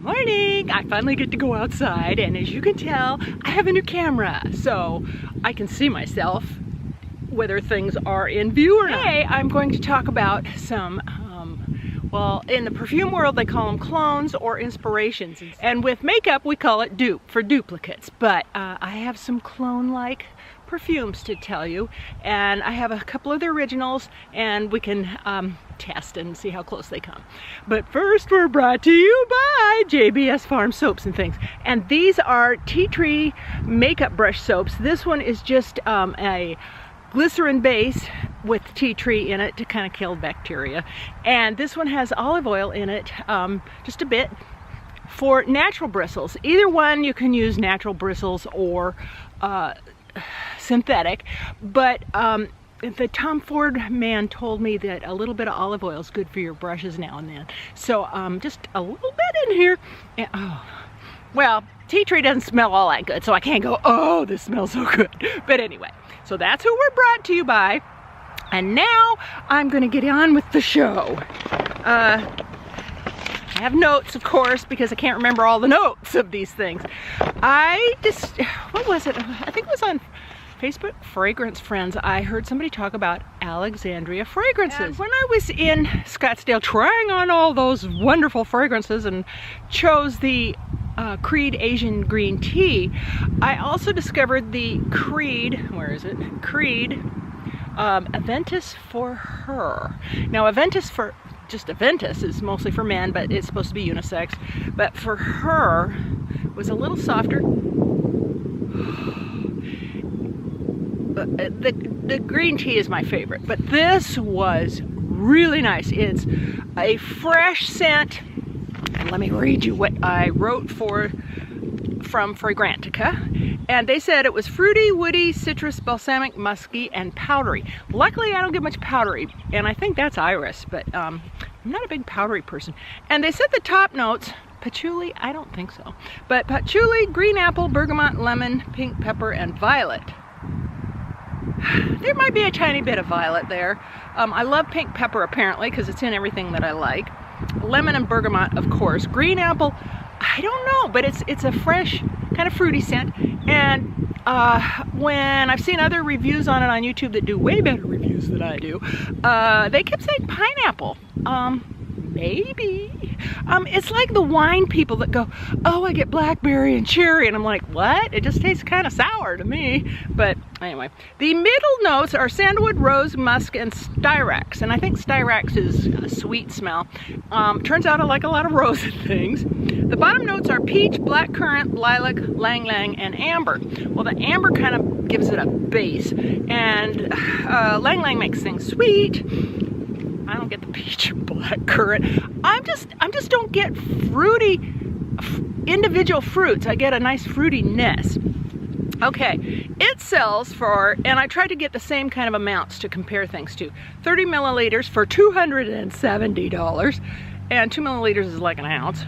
morning! I finally get to go outside, and as you can tell, I have a new camera, so I can see myself whether things are in view or not. Today, I'm going to talk about some, well, in the perfume world, they call them clones or inspirations. And with makeup, we call it dupe, for duplicates. But I have some clone-like perfumes to tell you, and I have a couple of the originals, and we can test and see how close they come. But first, we're brought to you by JBS Farms soaps and things, and these are tea tree makeup brush soaps. This one is just a glycerin base with tea tree in it to kind of kill bacteria, and this one has olive oil in it, just a bit, for natural bristles. Either one, you can use natural bristles or synthetic, but the Tom Ford man told me that a little bit of olive oil is good for your brushes now and then. So just a little bit in here. And, oh, well, tea tree doesn't smell all that good, so I can't go, oh, this smells so good. But anyway, so that's who we're brought to you by. And now I'm gonna get on with the show. I have notes, of course, because I can't remember all the notes of these things. What was it? I think it was on Facebook Fragrance Friends. I heard somebody talk about Alexandria Fragrances. And when I was in Scottsdale trying on all those wonderful fragrances and chose the Creed Asian green tea, I also discovered the Creed, where is it? Creed Aventus for her. Now Aventus is mostly for men, but it's supposed to be unisex. But for her, was a little softer. The green tea is my favorite, but this was really nice. It's a fresh scent. And let me read you what I wrote from Fragrantica. And they said it was fruity, woody, citrus, balsamic, musky, and powdery. Luckily, I don't get much powdery, and I think that's iris, but I'm not a big powdery person. And they said the top notes, patchouli, I don't think so, but patchouli, green apple, bergamot, lemon, pink pepper, and violet. There might be a tiny bit of violet there. I love pink pepper apparently because it's in everything that I like. Lemon and bergamot, of course. Green apple, I don't know, but it's a fresh, kind of fruity scent. And when I've seen other reviews on it on YouTube that do way better reviews than I do, they kept saying pineapple. Maybe. It's like the wine people that go, oh, I get blackberry and cherry, and I'm like, what? It just tastes kind of sour to me. But anyway, the middle notes are sandalwood, rose, musk, and styrax. And I think styrax is a sweet smell. Turns out I like a lot of rose things. The bottom notes are peach, blackcurrant, lilac, lang lang, and amber. Well, the amber kind of gives it a base, and lang lang makes things sweet. I don't get the peach or black currant. I just don't get fruity, individual fruits. I get a nice fruitiness. Okay, it sells for, and I tried to get the same kind of amounts to compare things to, 30 milliliters for $270, and 2 milliliters is like an ounce.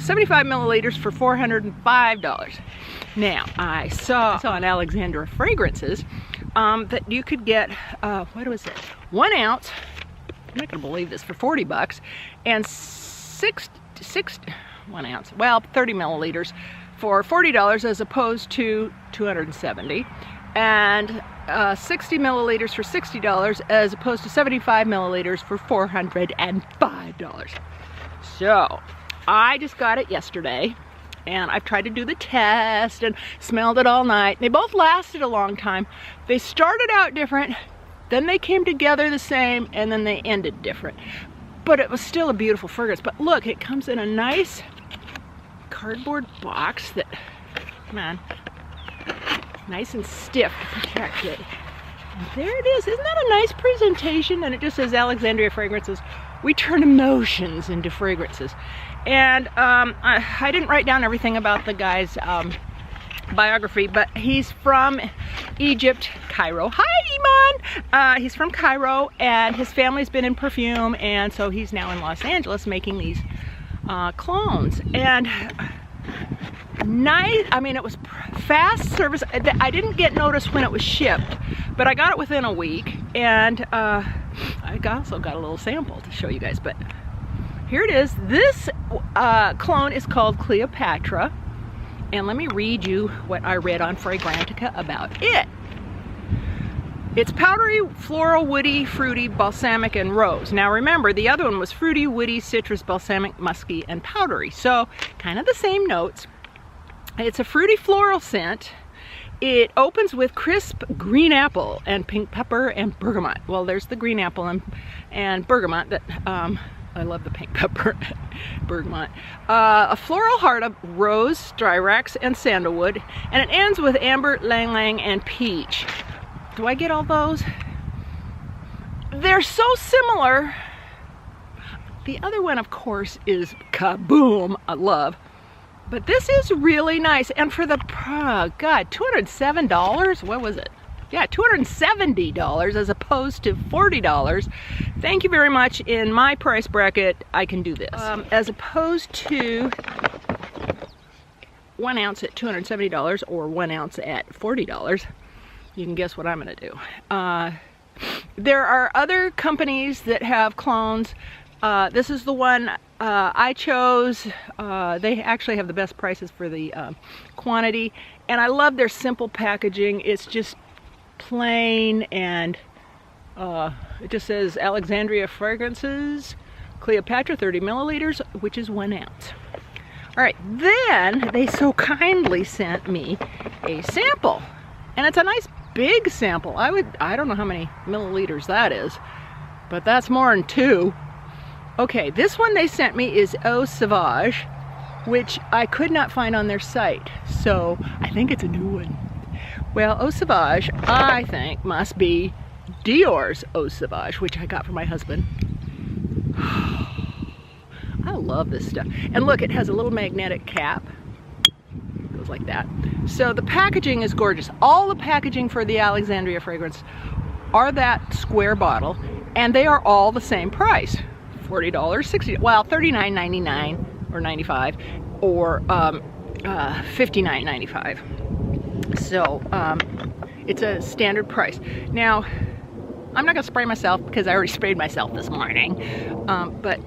75 milliliters for $405. Now, I saw on Alexandria Fragrances that you could get, what was it? 1 ounce, I'm not gonna believe this, for 40 bucks, and 1 ounce, well, 30 milliliters for $40 as opposed to $270, and 60 milliliters for $60 as opposed to 75 milliliters for $405. So, I just got it yesterday, and I've tried to do the test and smelled it all night. They both lasted a long time. They started out different, then they came together the same, and then they ended different. But it was still a beautiful fragrance. But look, it comes in a nice cardboard box that, come on, nice and stiff to protect it. And there it is. Isn't that a nice presentation? And it just says Alexandria Fragrances. We turn emotions into fragrances. And I didn't write down everything about the guy's biography, but he's from Egypt, Cairo. Hi, Iman! He's from Cairo, and his family's been in perfume, and so he's now in Los Angeles making these clones. And nice, I mean, it was fast service. I didn't get notice when it was shipped, but I got it within a week, and I also got a little sample to show you guys. But here it is. This cologne is called Cleopatra. And let me read you what I read on Fragrantica about it. It's powdery, floral, woody, fruity, balsamic, and rose. Now remember, the other one was fruity, woody, citrus, balsamic, musky, and powdery. So kind of the same notes. It's a fruity floral scent. It opens with crisp green apple and pink pepper and bergamot. Well, there's the green apple and bergamot that I love the pink pepper, bergamot. A floral heart of rose, styrax, and sandalwood, and it ends with amber, lang lang, and peach. Do I get all those? They're so similar. The other one, of course, is Kaboom, I love. But this is really nice. And for the, God, $207? What was it? Yeah, $270 as opposed to $40. Thank you very much. In my price bracket, I can do this. As opposed to 1 ounce at $270 or 1 ounce at $40. You can guess what I'm gonna do. There are other companies that have clones. This is the one I chose. They actually have the best prices for the quantity. And I love their simple packaging. It's just plain and it just says Alexandria Fragrances, Cleopatra 30 milliliters, which is 1 ounce. All right, then they so kindly sent me a sample. And it's a nice big sample. I don't know how many milliliters that is, but that's more than 2. Okay, this one they sent me is Eau Sauvage, which I could not find on their site. So I think it's a new one. Well, Eau Sauvage, I think, must be Dior's Eau Sauvage, which I got for my husband. I love this stuff. And look, it has a little magnetic cap. Goes like that. So the packaging is gorgeous. All the packaging for the Alexandria fragrance are that square bottle, and they are all the same price. $40, $60, well, $39.99 or $95, or $59.95. So it's a standard price. Now, I'm not gonna spray myself because I already sprayed myself this morning, but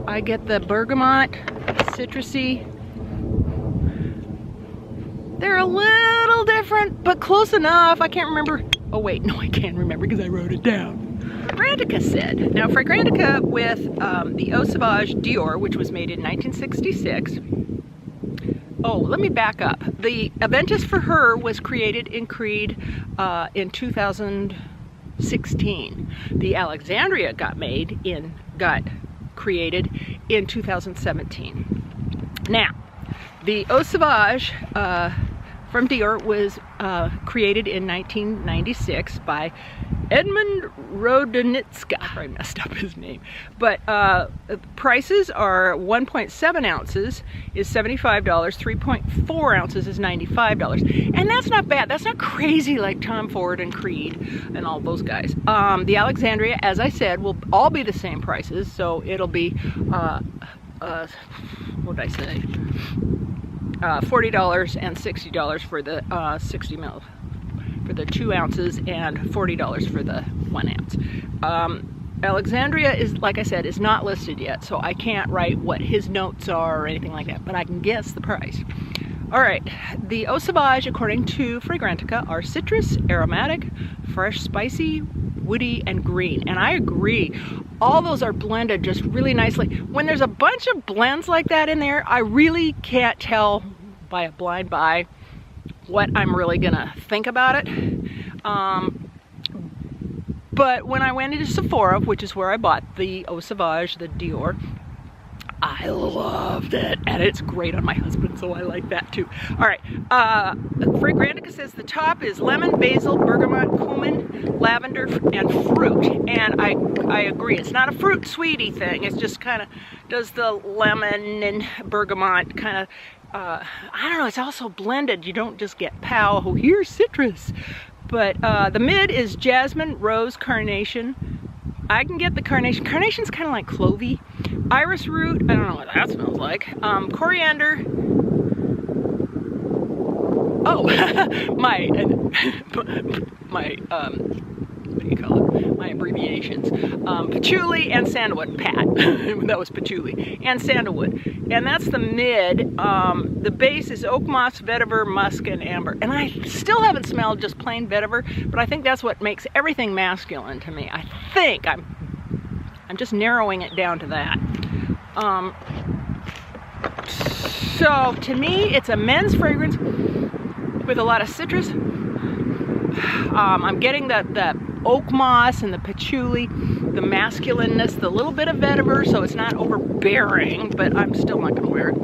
I get the bergamot, citrusy. They're a little different, but close enough. I can't remember. Oh wait, no, I can't remember because I wrote it down. Fragrantica said. Now Fragrantica with the Eau Sauvage Dior, which was made in 1966. Oh, let me back up. The Aventus for her was created in Creed in 2016. The Alexandria got created in 2017. Now, the Eau Sauvage from Dior was created in 1996 by Edmund Rodonitska. I probably messed up his name. But prices are 1.7 ounces is $75, 3.4 ounces is $95. And that's not bad. That's not crazy like Tom Ford and Creed and all those guys. The Alexandria, as I said, will all be the same prices. So it'll be, what did I say? $40 and $60 for the 60 ml. For the 2 ounces and $40 for the 1 ounce. Alexandria is, like I said, is not listed yet, so I can't write what his notes are or anything like that, but I can guess the price. All right, the Eau Sauvage, according to Fragrantica, are citrus, aromatic, fresh, spicy, woody, and green. And I agree, all those are blended just really nicely. When there's a bunch of blends like that in there, I really can't tell by a blind buy what I'm really gonna think about it. But when I went into Sephora, which is where I bought the Eau Sauvage, the Dior, I loved it, and it's great on my husband, so I like that too. All right, Fragrantica says the top is lemon, basil, bergamot, cumin, lavender, and fruit. And I agree, it's not a fruit sweetie thing, it's just kind of does the lemon and bergamot kind of, I don't know, it's also blended. You don't just get pow, oh, here's citrus. But the mid is jasmine, rose, carnation. I can get the carnation. Carnation's kind of like clovey. Iris root, I don't know what that smells like. Coriander. Oh, my, what do you call it? my abbreviations. Patchouli and sandalwood, Pat. That was patchouli. And sandalwood. And that's the mid. The base is oak moss, vetiver, musk, and amber. And I still haven't smelled just plain vetiver, but I think that's what makes everything masculine to me. I think I'm just narrowing it down to that. So to me, it's a men's fragrance with a lot of citrus. I'm getting that oak moss and the patchouli, the masculineness, the little bit of vetiver, so it's not overbearing, but I'm still not gonna wear it.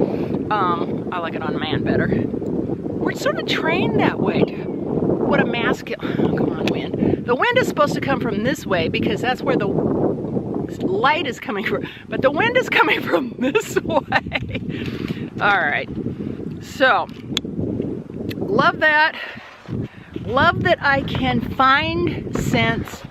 I like it on a man better. We're sort of trained that way to what a masculine, oh, come on, wind. The wind is supposed to come from this way because that's where the light is coming from, but the wind is coming from this way. All right, so love that. Love that I can find scents.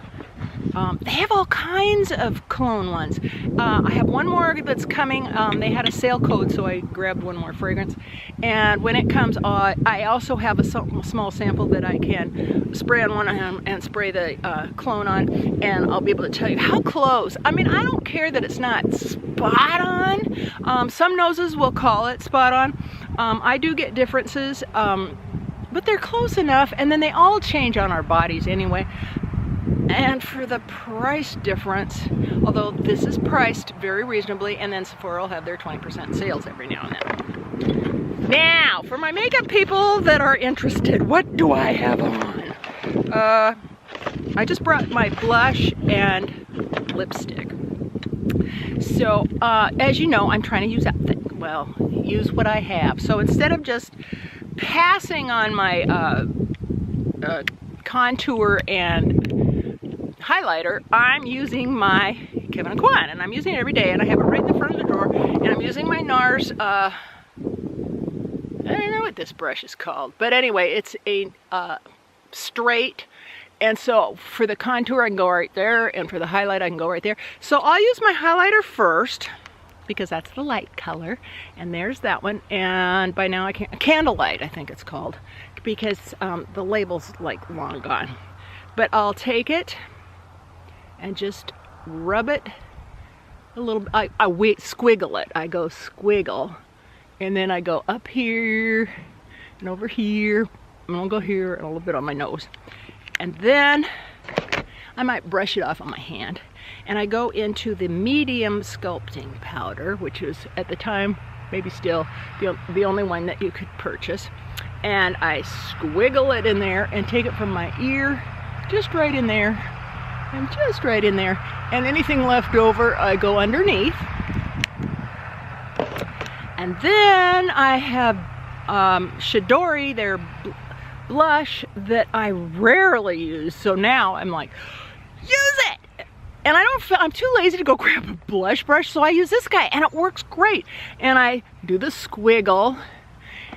They have all kinds of cologne ones. I have one more that's coming. They had a sale code, so I grabbed one more fragrance. And when it comes, I also have a small sample that I can spray on one hand and spray the cologne on, and I'll be able to tell you how close. I mean, I don't care that it's not spot on. Some noses will call it spot on. I do get differences. But they're close enough, and then they all change on our bodies anyway. And for the price difference, although this is priced very reasonably, and then Sephora will have their 20% sales every now and then. Now, for my makeup people that are interested, what do I have on? I just brought my blush and lipstick. So, as you know, I'm trying to use use what I have. So instead of just passing on my contour and highlighter, I'm using my Kevin & Kwan, and I'm using it every day, and I have it right in the front of the drawer, and I'm using my NARS, I don't know what this brush is called, but anyway, it's a straight, and so for the contour I can go right there, and for the highlight I can go right there. So I'll use my highlighter first, because that's the light color, and there's that one, and by now I can't, candlelight I think it's called, because the label's like long gone. But I'll take it and just rub it a little, I squiggle it, I go squiggle, and then I go up here and over here, and I'll go here and a little bit on my nose, and then I might brush it off on my hand. And I go into the medium sculpting powder, which is at the time, maybe still, the only one that you could purchase. And I squiggle it in there and take it from my ear, just right in there, and just right in there. And anything left over, I go underneath. And then I have Shidori, their blush that I rarely use. So now I'm like, use it! And I'm too lazy to go grab a blush brush, so I use this guy, and it works great. And I do the squiggle,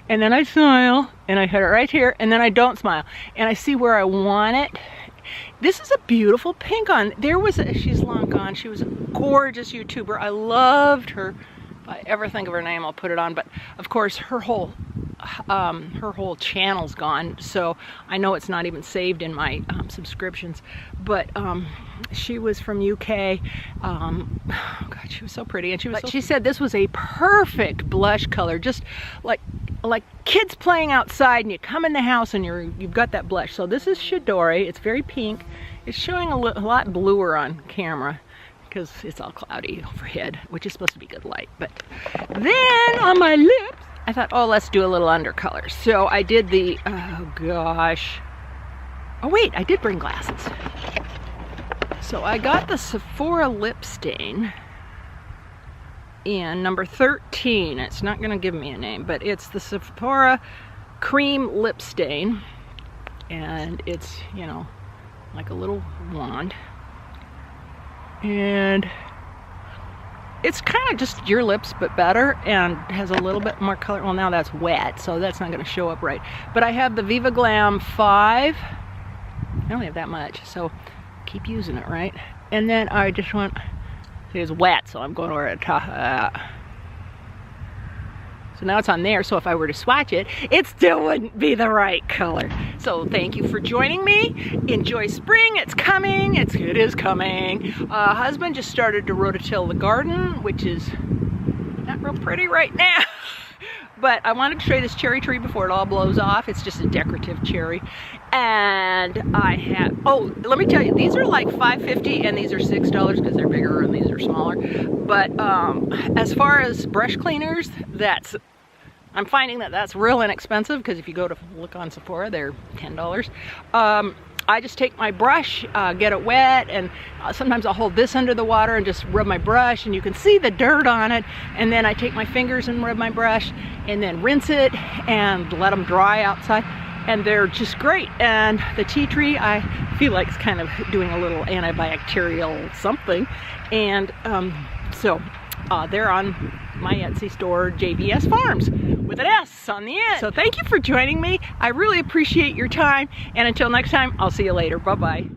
and then I smile, and I hit it right here, and then I don't smile. And I see where I want it. This is a beautiful pink on. She's long gone. She was a gorgeous YouTuber. I loved her. If I ever think of her name, I'll put it on. But of course, her whole channel's gone, so I know it's not even saved in my subscriptions. But she was from UK. Oh God, she was so pretty, and she said this was a perfect blush color, just like kids playing outside, and you come in the house and you've got that blush. So this is Shidori. It's very pink. It's showing a lot bluer on camera because it's all cloudy overhead, which is supposed to be good light. But then on my lips, I thought, oh, let's do a little undercolor. So I did the, oh gosh. Oh wait, I did bring glasses. So I got the Sephora lip stain in number 13. It's not gonna give me a name, but it's the Sephora cream lip stain. And it's, you know, like a little wand. And it's kind of just your lips, but better, and has a little bit more color. Well, now that's wet, so that's not going to show up right. But I have the Viva Glam 5. I only have that much, so keep using it, right? And then I just want, see, it's wet, so I'm going over the top of that. So now it's on there, so if I were to swatch it, it still wouldn't be the right color. So thank you for joining me. Enjoy spring, it's coming, it is coming. Husband just started to rototill the garden, which is not real pretty right now. But I wanted to show you this cherry tree before it all blows off. It's just a decorative cherry. And I have, oh, let me tell you, these are like $5.50 and these are $6 because they're bigger and these are smaller. But as far as brush cleaners, I'm finding that that's real inexpensive because if you go to look on Sephora, they're $10. I just take my brush, get it wet, and sometimes I'll hold this under the water and just rub my brush, and you can see the dirt on it. And then I take my fingers and rub my brush, and then rinse it and let them dry outside. And they're just great. And the tea tree, I feel like it's kind of doing a little antibacterial something. And so they're on my Etsy store, JBS Farms, with an S on the end. So thank you for joining me. I really appreciate your time. And until next time, I'll see you later. Bye-bye.